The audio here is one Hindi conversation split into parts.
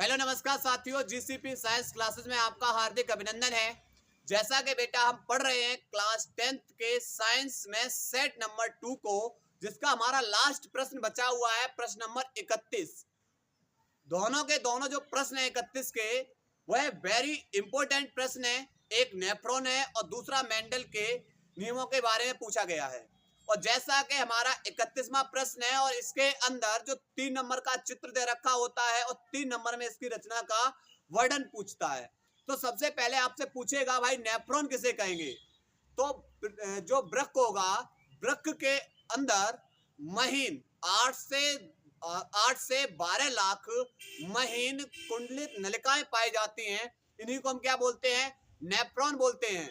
हेलो नमस्कार साथियों, जीसीपी साइंस क्लासेस में आपका हार्दिक अभिनंदन है। जैसा कि बेटा हम पढ़ रहे हैं क्लास 10th के साइंस में सेट नंबर 2 को, जिसका हमारा लास्ट प्रश्न बचा हुआ है प्रश्न नंबर 31। दोनों के दोनों जो प्रश्न है 31 के, वह वेरी इंपॉर्टेंट प्रश्न है। एक नेफ्रॉन है और दूसरा मेंडल के नियमों के बारे में पूछा गया है। और जैसा कि हमारा 31वां प्रश्न है और इसके अंदर जो 3 नंबर का चित्र दे रखा होता है और 3 नंबर में इसकी रचना का वर्णन पूछता है। तो सबसे पहले आपसे पूछेगा भाई नेफ्रॉन किसे कहेंगे। तो जो वृक्क होगा, वृक्क के अंदर महीन 8 से 12 लाख महीन कुंडलित नलिकाएं पाई जाती हैं। इन्हीं को हम क्या बोलते हैं? नेफ्रॉन बोलते हैं।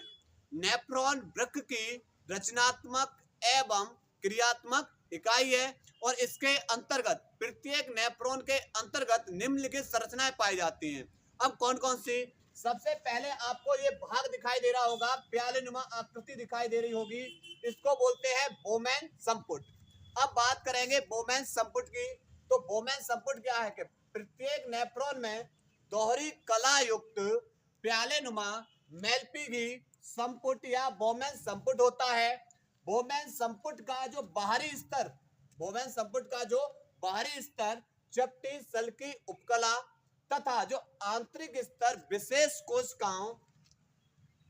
नेफ्रॉन वृक्क की रचनात्मक एवं क्रियात्मक इकाई है और इसके अंतर्गत प्रत्येक नेफ्रॉन के अंतर्गत निम्नलिखित संरचनाएं पाई जाती हैं। अब कौन कौन सी? सबसे पहले आपको ये भाग दिखाई दे रहा होगा, प्यालेनुमा आकृति दिखाई दे रही होगी, इसको बोलते हैं बोमेन संपुट। अब बात करेंगे बोमेन संपुट की। तो बोमेन संपुट क्या है कि प्रत्येक नेफ्रॉन में दोहरी कला युक्त प्यालेनुमा मेल्पिगी संपुट या बोमेन संपुट होता है। बोमेन संपुट का जो बाहरी स्तर, बोमेन संपुट का जो बाहरी स्तर चपटी सल्की उपकला तथा जो आंतरिक स्तर विशेष कोशिकाओं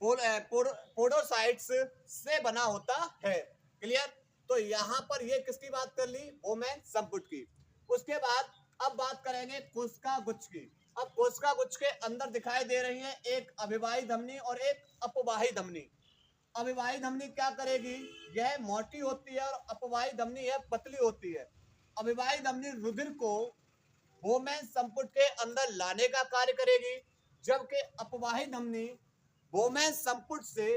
पोडोसाइट्स से बना होता है। क्लियर? तो यहाँ पर ये किसकी बात कर ली? बोमेन संपुट की। उसके बाद अब बात करेंगे कोशिका गुच्छ की। अब कोशिका गुच्छ के अंदर दिखाई दे रही है एक अभिवाही धमनी और एक अपवाही धमनी। अभिवाही धमनी क्या करेगी? यह मोटी होती है और अपवाही धमनी यह पतली होती है। अभिवाही धमनी रुधिर को बोमेन संपुट के अंदर लाने का कार्य करेगी, जबकि अपवाही धमनी बोमेन संपुट से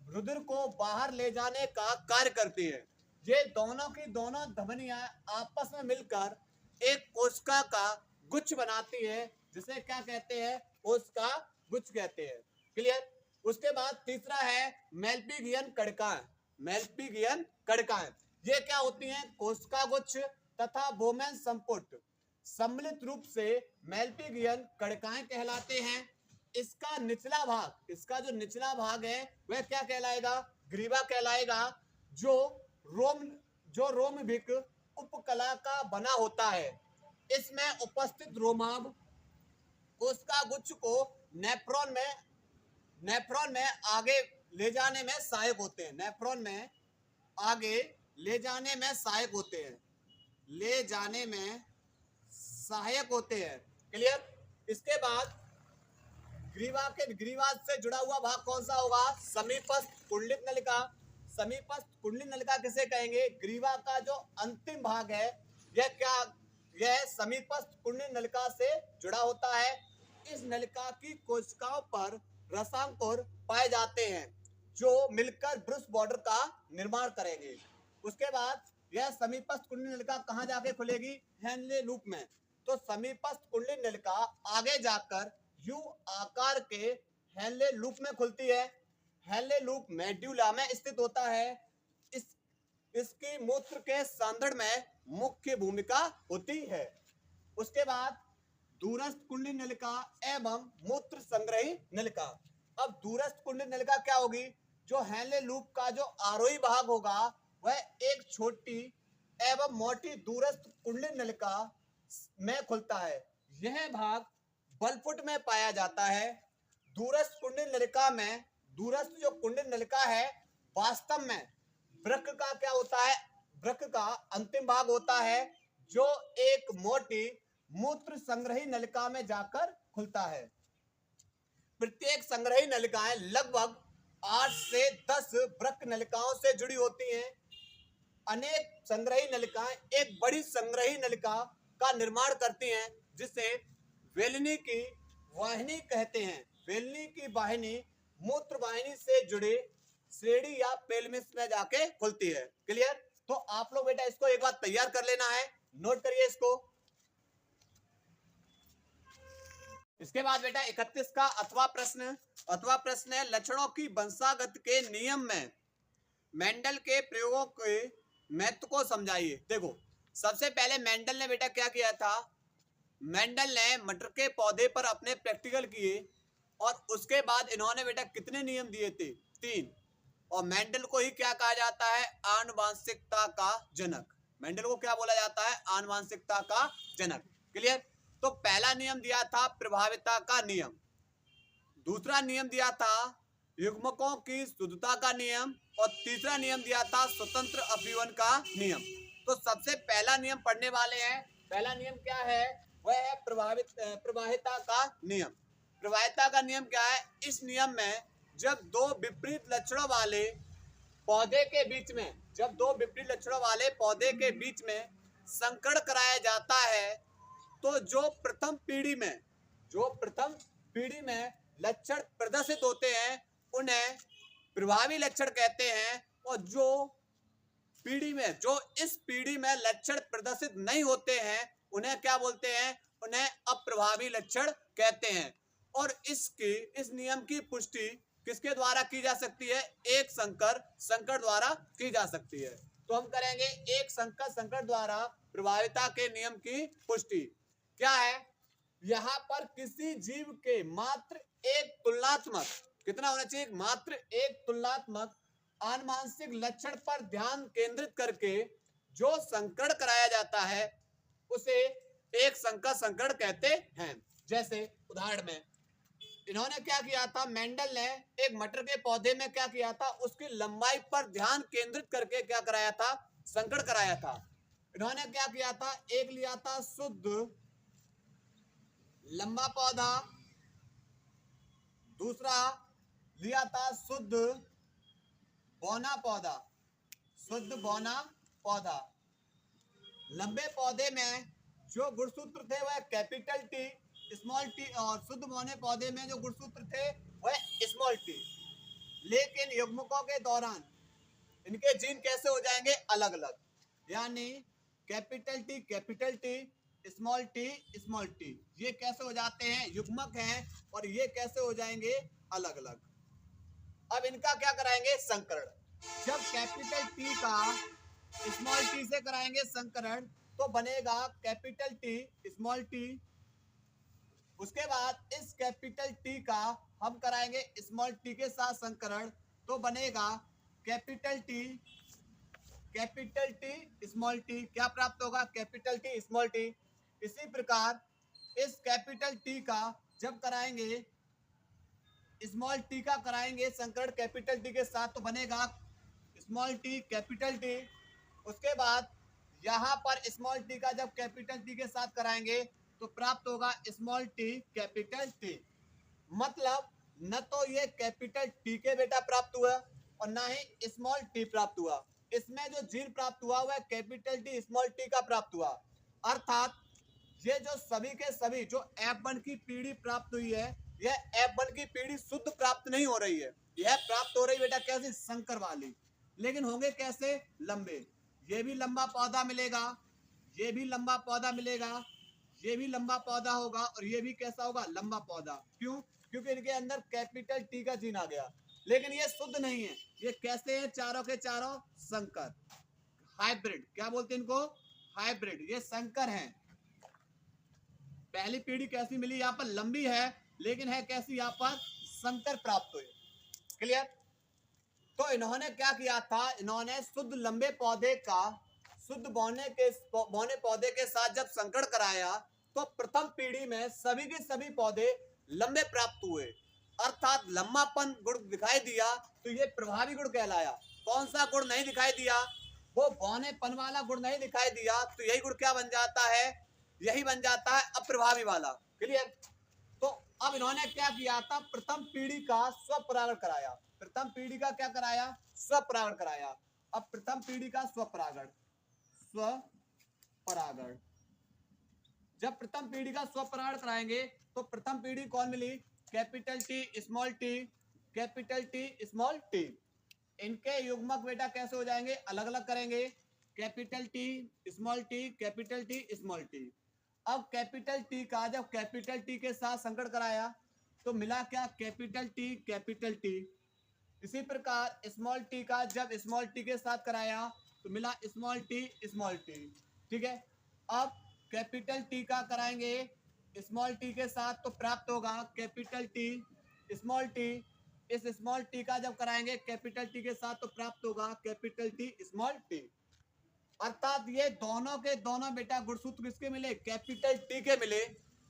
रुधिर को बाहर ले जाने का कार्य करती है। ये दोनों की दोनों धमनियां आपस में मिलकर एक कोशिका का गुच्छ बनाती है, जिसे क्या कहते हैं? कोशिका गुच्छ कहते हैं। क्लियर? उसके बाद तीसरा है मेल्पिगियन कड़काएं। मेल्पिगियन कड़काएं ये क्या होती हैं? कोशिका गुच्छ तथा बोमेन संपुट सम्मिलित रूप से मेल्पिगियन कड़काएं कहलाते हैं। इसका निचला भाग, इसका जो निचला भाग है वह क्या कहलाएगा? ग्रीवा कहलाएगा, जो रोमभिक उपकला का बना होता है। इसमें उपस्थित रोमाभ कोशिका गुच्छ को नेफ्रॉन में आगे ले जाने में सहायक होते हैं। नेफ्रॉन में आगे ले जाने में सहायक होते हैं, ले जाने में सहायक होते हैं। क्लियर? इसके बाद ग्रीवा से जुड़ा हुआ भाग कौन सा होगा? समीपस्थ कुंडलित नलिका। समीपस्थ कुंडलित नलिका किसे कहेंगे? ग्रीवा का जो अंतिम भाग है यह समीपस्थ कुंडलित नलिका से जुड़ा होता है। इस नलिका की कोशिकाओं पर रसांकुर पाए जाते हैं जो मिलकर ब्रुश बॉर्डर का निर्माण करेंगे। उसके बाद यह समीपस्थ कुंडली नलिका कहाँ जाके खुलेगी? हेनले लूप में। तो समीपस्थ कुंडली नलिका आगे जाकर यू आकार के हेनले लूप में खुलती है। हेनले लूप मेड्यूला में स्थित होता है। इसकी मूत्र के सांद्रण में मुख्य भूमिका होती है। उसके बाद दूरस्थ कुंडली नलिका एवं मूत्र संग्रही नलिका। अब दूरस्थ कुंडली नलिका क्या होगी? जो हेनले लूप का जो आरोही भाग होगा वह एक छोटी एवं मोटी दूरस्थ कुंडली नलिका में खुलता है। यह भाग बलफुट में पाया जाता है। दूरस्थ कुंडली नलिका में, दूरस्थ जो कुंडली नलिका है वास्तव में वृक्क का क्या होता है? वृक्क का अंतिम भाग होता है, जो एक मोटी मूत्र संग्रही नलिका में जाकर खुलता है। प्रत्येक संग्रही नलिकाएं लगभग 8 से 10 वृक्क नलिकाओं से जुड़ी होती हैं। अनेक संग्रही नलिकाएं एक बड़ी संग्रही नलिका का निर्माण करती हैं, जिसे वेलिनी की वाहिनी कहते हैं। वेलिनी की वाहिनी मूत्र वाहिनी से जुड़े श्रेणी या पेल्विस में जाके खुलती है। क्लियर? तो आप लोग बेटा इसको एक बार तैयार कर लेना है, नोट करिए इसको। इसके बाद बेटा 31 का अथवा प्रश्न है लक्षणों की वंशागत के नियम में मेंडल के प्रयोगों के महत्व को समझाइए। देखो, सबसे पहले मेंडल ने बेटा क्या किया था? मेंडल ने मटर के पौधे पर अपने प्रैक्टिकल किए और उसके बाद इन्होंने बेटा कितने नियम दिए थे? 3। और मेंडल को ही क्या कहा जाता है? आनुवांशिकता का जनक। मेंडल को क्या बोला जाता है? आनुवांशिकता का जनक। क्लियर? तो पहला नियम दिया था प्रभाविता का नियम, दूसरा नियम दिया था युग्मकों की शुद्धता का नियम, और तीसरा नियम दिया था स्वतंत्र अपीवन का नियम। तो सबसे पहला नियम पढ़ने वाले हैं। पहला नियम क्या है? वह है प्रवाहिता का नियम। प्रवाहिता का नियम क्या है? इस नियम में जब दो विपरीत लक्षणों वाले पौधे के बीच में, जब दो विपरीत लक्षणों वाले पौधे के बीच में संकरण कराया जाता है, तो जो प्रथम पीढ़ी में लक्षण प्रदर्शित होते हैं उन्हें प्रभावी लक्षण कहते हैं, और जो इस पीढ़ी में लक्षण प्रदर्शित नहीं होते हैं उन्हें क्या बोलते हैं? उन्हें अप्रभावी लक्षण कहते हैं। और इस नियम की पुष्टि किसके द्वारा की जा सकती है? एक संकर द्वारा की जा सकती है। तो हम करेंगे एक संकर द्वारा प्रभाविता के नियम की पुष्टि। क्या है? यहाँ पर किसी जीव के मात्र एक तुलनात्मक, कितना होना चाहिए? मात्र एक तुलनात्मक आनुवांशिक लक्षण पर ध्यान केंद्रित करके जो संकरण कराया जाता है उसे एक संकरण कहते हैं। जैसे उदाहरण में इन्होंने क्या किया था? मेंडल ने एक मटर के पौधे में क्या किया था? उसकी लंबाई पर ध्यान केंद्रित करके क्या कराया था? संकरण कराया था। इन्होंने क्या किया था? एक लिया था शुद्ध लंबा पौधा, दूसरा लिया था शुद्ध बौना पौधा। शुद्ध बौना पौधा, लंबे पौधे में जो गुणसूत्र थे वह कैपिटल टी, स्मॉल टी, और शुद्ध बौने पौधे में जो गुणसूत्र थे वह स्मॉल टी। लेकिन युग्मकों के दौरान इनके जीन कैसे हो जाएंगे? अलग अलग, यानी कैपिटल टी, स्मॉल टी, ये कैसे हो जाते हैं? युग्मक हैं, और ये कैसे हो जाएंगे? अलग अलग। अब इनका क्या कराएंगे? संकरण। जब कैपिटल टी का स्मॉल टी से कराएंगे संकरण तो बनेगा कैपिटल टी स्मॉल टी। उसके बाद इस कैपिटल टी का हम कराएंगे स्मॉल टी के साथ संकरण तो बनेगा कैपिटल टी स्मॉल टी। क्या प्राप्त होगा? Capital T small T. इसी प्रकार इस कैपिटल टी का जब कराएंगे स्मॉल टी का कराएंगे संकरण कैपिटल टी के साथ तो बनेगा स्मॉल टी कैपिटल टी। उसके बाद यहाँ पर स्मॉल टी का जब कैपिटल टी के साथ कराएंगे तो प्राप्त होगा स्मॉल टी कैपिटल टी। मतलब न तो ये कैपिटल टी के बेटा प्राप्त हुआ और ना ही स्मॉल टी प्राप्त हुआ। इसमें जो जीन प्राप्त हुआ वह कैपिटल टी स्मॉल टी का प्राप्त हुआ। अर्थात ये जो सभी के सभी जो F1 की पीढ़ी प्राप्त हुई है, यह F1 की पीढ़ी शुद्ध प्राप्त नहीं हो रही है, यह प्राप्त हो रही बेटा कैसे? संकर वाली। लेकिन होंगे कैसे? लंबे। ये भी लंबा पौधा मिलेगा, ये भी लंबा पौधा मिलेगा, ये भी लंबा पौधा होगा, और ये भी कैसा होगा? लंबा पौधा। क्यों? क्योंकि इनके अंदर कैपिटल टी का जीन आ गया। लेकिन ये शुद्ध नहीं है, ये कैसे हैं? चारों के चारों संकर, हाइब्रिड। क्या बोलते हैं इनको? हाइब्रिड। ये संकर हैं। पहली पीढ़ी कैसी मिली? यहाँ पर लंबी है, लेकिन है कैसी? यहाँ पर संकर प्राप्त हुए। क्लियर? तो इन्होंने क्या किया था? इन्होंने शुद्ध लंबे पौधे का शुद्ध बौने पौधे के साथ जब संकरण कराया तो प्रथम पीढ़ी में सभी के सभी पौधे लंबे प्राप्त हुए। अर्थात लंबापन गुण दिखाई दिया तो ये प्रभावी गुण कहलाया। कौन सा गुण नहीं दिखाई दिया? वो बौनेपन वाला गुण नहीं दिखाई दिया, तो यही गुण क्या बन जाता है? यही बन जाता है अप्रभावी वाला। क्लियर? तो अब इन्होंने क्या किया था? प्रथम पीढ़ी का स्वपरागण कराया। प्रथम पीढ़ी का क्या कराया? स्वपरागण कराया। अब प्रथम पीढ़ी का स्वपरागण जब प्रथम पीढ़ी का स्वपरागण कराएंगे तो प्रथम पीढ़ी कौन मिली? Capital T small T, capital T small T. इनके युग्मक बेटा कैसे हो जाएंगे? अलग अलग करेंगे, capital T small T, capital T small T. अब कैपिटल टी का जब कैपिटल टी के साथ संकरण कराया तो मिला क्या? Capital T capital T. इसी प्रकार स्मॉल टी का जब स्मॉल टी के साथ कराया तो मिला स्मॉल टी स्मॉल टी। ठीक है? अब कैपिटल टी का कराएंगे स्मॉल टी के साथ तो प्राप्त होगा कैपिटल टी स्मॉल टी। इस स्मॉल टी का जब कराएंगे कैपिटल टी के साथ तो प्राप्त होगा कैपिटल टी स्मॉल टी। अर्थात ये दोनों के दोनों बेटा गुणसूत्र किसके मिले, कैपिटल टी के मिले।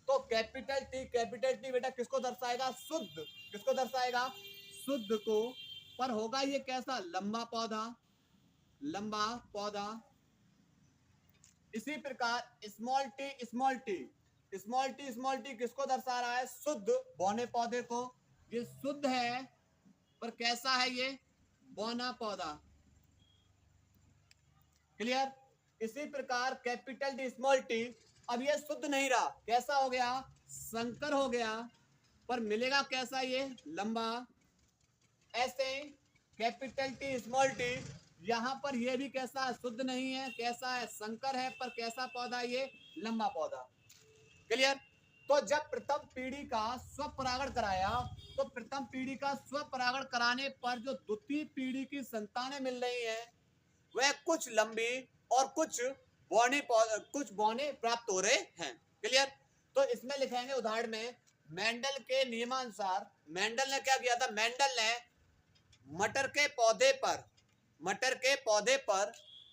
तो कैपिटल टी बेटा किसको दर्शाएगा, शुद्ध। किसको दर्शाएगा, शुद्ध को। पर होगा ये कैसा, लंबा पौधा, लंबा पौधा। इसी प्रकार स्मॉल टी किसको दर्शा रहा है, शुद्ध बौने पौधे को। ये शुद्ध है पर कैसा है, ये बौना पौधा। क्लियर। इसी प्रकार कैपिटल टी स्मॉल टी, अब ये शुद्ध नहीं रहा, कैसा हो गया, संकर हो गया। पर मिलेगा कैसा, ये लंबा। ऐसे कैपिटल टी स्मॉल टी, यहां पर ये भी कैसा है, शुद्ध नहीं है, कैसा है, संकर है, पर कैसा पौधा, ये लंबा पौधा। क्लियर। तो जब प्रथम पीढ़ी का स्वपरागण कराया, तो प्रथम पीढ़ी का स्वपरागण कराने पर जो द्वितीय पीढ़ी की संतानें मिल रही हैं वह कुछ लंबी और कुछ बौने प्राप्त हो रहे हैं। क्लियर। तो इसमें लिखेंगे उदाहरण में, मेंडल के नियमानुसार, मेंडल ने क्या किया था, मेंडल ने मटर के पौधे पर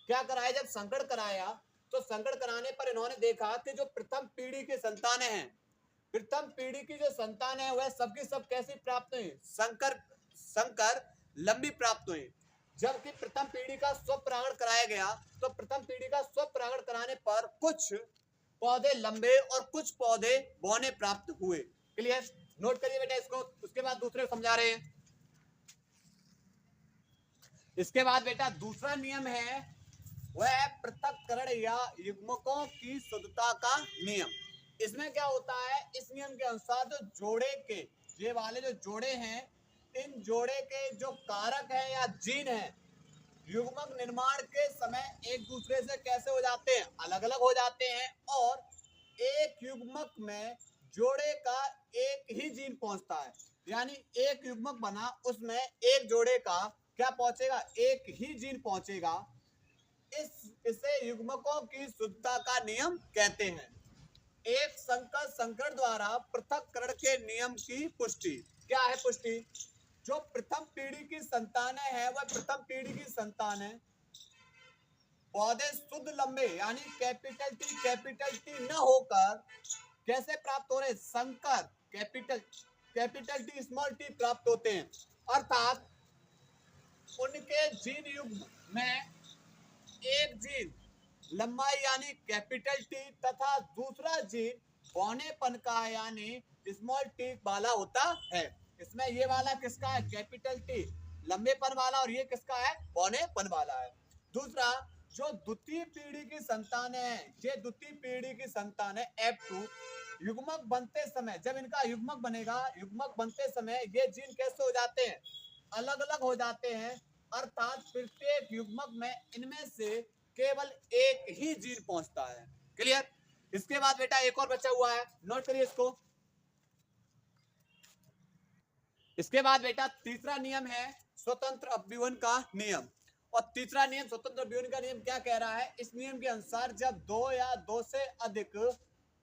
क्या कराया, जब संकरण कराया तो संकरण कराने पर इन्होंने देखा कि जो प्रथम पीढ़ी की संतानें हैं, प्रथम पीढ़ी की जो संतान है वह सबकी सब कैसी प्राप्त हुई, संकर लंबी प्राप्त हुई। जबकि प्रथम पीढ़ी का स्वपरागण कराया गया तो प्रथम पीढ़ी का स्वपरागण कराने पर कुछ पौधे लंबे और कुछ पौधे बौने प्राप्त हुए। क्लियर। नोट करिए बेटा इसको। उसके बाद दूसरे को समझा रहे हैं। इसके बाद बेटा दूसरा नियम है वह पृथक्करण या युग्मकों की शुद्धता का नियम। इसमें क्या होता है, इस नियम के अनुसार जो जोड़े के, ये वाले जो जोड़े हैं, इन जोड़े के जो कारक हैं या जीन हैं, युग्मक निर्माण के समय एक दूसरे से कैसे हो जाते हैं, अलग अलग हो जाते हैं। और एक युग्मक में जोड़े का एक ही जीन पहुंचता है, यानी एक युग्मक बना उसमें एक जोड़े का क्या पहुंचेगा, एक ही जीन पहुंचेगा। इसे युग्मकों की शुद्धता का नियम कहते हैं। एक संकर संकरण द्वारा पृथक्करण के नियम की पुष्टि। क्या है पुष्टि, जो प्रथम पीढ़ी की संतानें हैं वह प्रथम पीढ़ी की संतानें पौधे शुद्ध लंबे यानी कैपिटल टी न होकर कैसे प्राप्त हो रहे, संकर कैपिटल टी स्मॉल टी प्राप्त होते हैं। अर्थात उनके जीन युग्म में एक जीन लंबाई यानी कैपिटल टी तथा दूसरा जीन बौनेपन का यानी स्मॉल टी वाला होता है। इसमें ये वाला किसका है, कैपिटल टी लंबेपन वाला, और ये किसका है, बौनेपन वाला है। दूसरा, जो द्वितीय पीढ़ी की संतान है, ये द्वितीय पीढ़ी की संतान है F2, युग्मक बनते समय, जब इनका युग्मक बनेगा, युग्मक बनते समय ये जीन कैसे हो जाते हैं, अलग अलग हो जाते हैं। अर्थात प्रत्येक युग्मक में इनमें से केवल एक ही जीन पहुंचता है। क्लियर। इसके बाद बेटा एक और बचा हुआ है, नोट करिए इसको। इसके बाद बेटा तीसरा नियम है स्वतंत्र अभ्युहन का नियम। और तीसरा नियम स्वतंत्र अभ्युहन का नियम क्या कह रहा है, इस नियम के अनुसार जब दो या दो से अधिक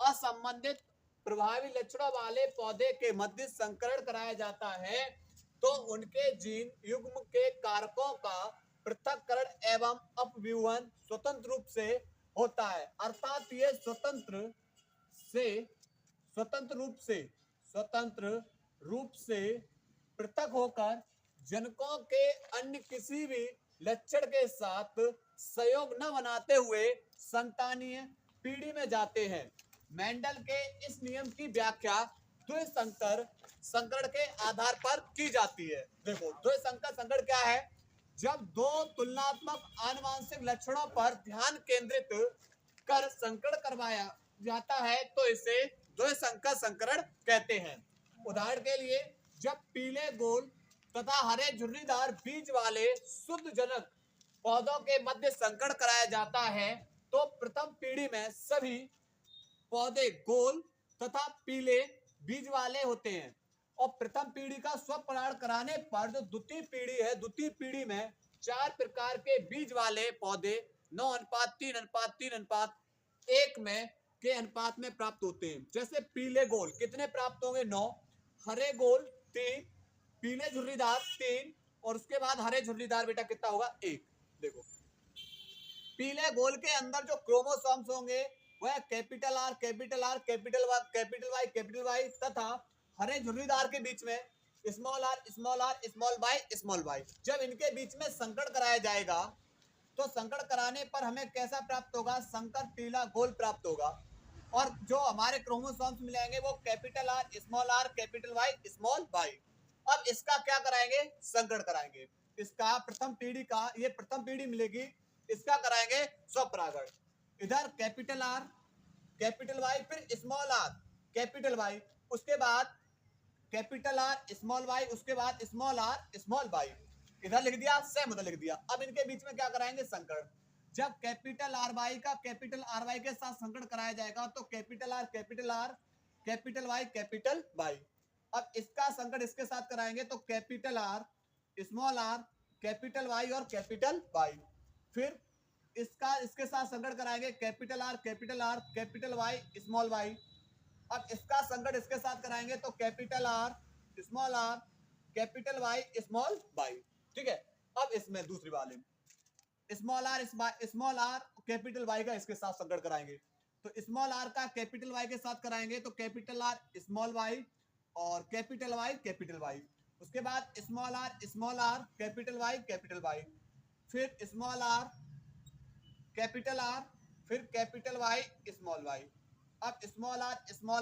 असंबंधित प्रभावी लक्षणों वाले पौधे के मध्य संकरण कराया जाता है तो उनके जीन युग्म के कारकों का पृथक्करण एवं अपव्यूहन स्वतंत्र रूप से होता है। अर्थात ये स्वतंत्र रूप से पृथक होकर जनकों के अन्य किसी भी लक्षण के साथ सहयोग न बनाते हुए संतानीय पीढ़ी में जाते हैं। मेंडल के इस नियम की व्याख्या द्विसंकर संकरण के आधार पर की जाती है। देखो द्विसंकर संकरण क्या है, जब दो तुलनात्मक आनुवंशिक लक्षणों पर ध्यान केंद्रित कर संकरण करवाया जाता है तो इसे द्विसंकर संकरण कहते हैं। उदाहरण के लिए, जब पीले गोल तथा हरे झुर्रीदार बीज वाले शुद्ध जनक पौधों के मध्य संकरण कराया जाता है तो प्रथम पीढ़ी में सभी पौधे गोल तथा पीले बीज वाले होते हैं। और प्रथम पीढ़ी का स्वपरागण कराने पर जो द्वितीय पीढ़ी है, द्वितीय पीढ़ी में 4 प्रकार के बीज वाले पौधे 9:3:3:1 में के अनुपात में प्राप्त होते हैं। जैसे पीले गोल कितने प्राप्त होंगे 9, हरे गोल 3, पीले झुर्रीदार 3 और उसके बाद हरे झुर्रीदार बेटा कितना होगा 1। देखो पीले गोल के अंदर जो क्रोमोसोम्स होंगे वह capital R capital R capital Y तथा हरे झुर्रीदार के बीच में small R small R small Y. जब इनके बीच में संकरण कराया जाएगा तो संकरण कराने पर हमें कैसा प्राप्त होगा, संकर पीला गोल प्राप्त होगा। और जो हमारे क्रोमोसोम्स मिलेंगे वो कैपिटल आर कैपिटल वाई। अब इसका क्या कराएंगे, संकरण कराएंगे। इसका प्रथम पीढ़ी का, ये प्रथम पीढ़ी मिलेगी, इसका कराएंगे स्वपरागण। इधर कैपिटल आर कैपिटल वाई फिर स्मॉल आर कैपिटल वाई, उसके बाद कैपिटल आर स्मॉल वाई, उसके बाद स्मॉल आर स्मॉल वाई। इधर लिख दिया, सेम उधर लिख दिया। अब इनके बीच में क्या कराएंगे, संकरण। जब कैपिटल आर वाई का कैपिटल आर वाई के साथ संकरण कराया जाएगा तो कैपिटल आर कैपिटल वाई। अब इसका संकरण इसके साथ कराएंगे तो capital R small R capital Y और कैपिटल वाई। फिर इसका इसके साथ संकरण कराएंगे capital R capital Y small Y. अब इसका संकरण इसके साथ कराएंगे तो capital R capital Y small Y. ठीक है। अब इसमें दूसरी वाले स्मॉल आर कैपिटल वाई का इसके साथ संकरण कराएंगे तो स्मॉल आर का कैपिटल वाई के साथ कराएंगे तो कैपिटल आर स्मॉल वाई और कैपिटल वाई। उसके बाद स्मॉल आर कैपिटल वाई फिर स्मॉल आर फिर कैपिटल वाई स्मॉल वाई। अब स्मॉल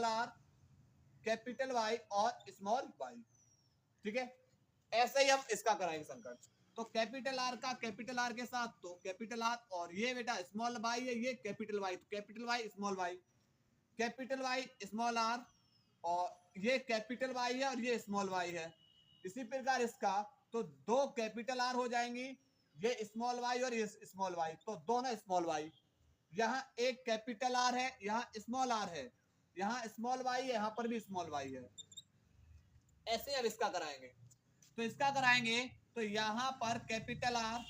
आर कैपिटल वाई और स्मॉल वाई। ठीक है। ऐसे ही हम इसका कराएंगे संकरण। तो कैपिटल आर का कैपिटल आर के साथ तो कैपिटल आर और ये बेटा स्मॉल वाई है, ये कैपिटल वाई, तो कैपिटल वाई स्मॉल आर और ये कैपिटल वाई है और ये स्मॉल वाई है। इसी प्रकार इसका तो दो कैपिटल आर हो जाएंगी, ये स्मॉल वाई और ये स्मॉल वाई, तो दोनों स्मॉल वाई। यहाँ एक कैपिटल आर है, यहाँ स्मॉल आर है, यहाँ स्मॉल वाई है, यहाँ पर भी स्मॉल वाई है। ऐसे अब इसका कराएंगे तो इसका कराएंगे तो यहाँ पर capital R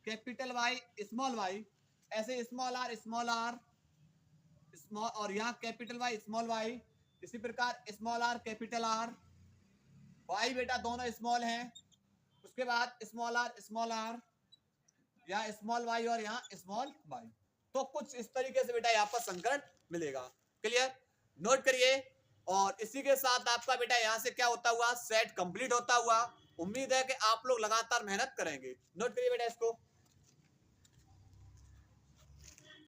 capital Y small Y, ऐसे स्मॉल आर स्मॉल और यहाँ कैपिटल वाई स्मॉल वाई। इसी प्रकार small R capital R Y बेटा दोनों स्मॉल हैं। उसके बाद स्मॉल आर यहाँ स्मॉल वाई और यहाँ स्मॉल वाई। तो कुछ इस तरीके से बेटा यहाँ पर संकरण मिलेगा। क्लियर, नोट करिए। और इसी के साथ आपका बेटा यहाँ से क्या होता हुआ, सेट कंप्लीट होता हुआ। उम्मीद है कि आप लोग लगातार मेहनत करेंगे। नोट करिए बेटा इसको।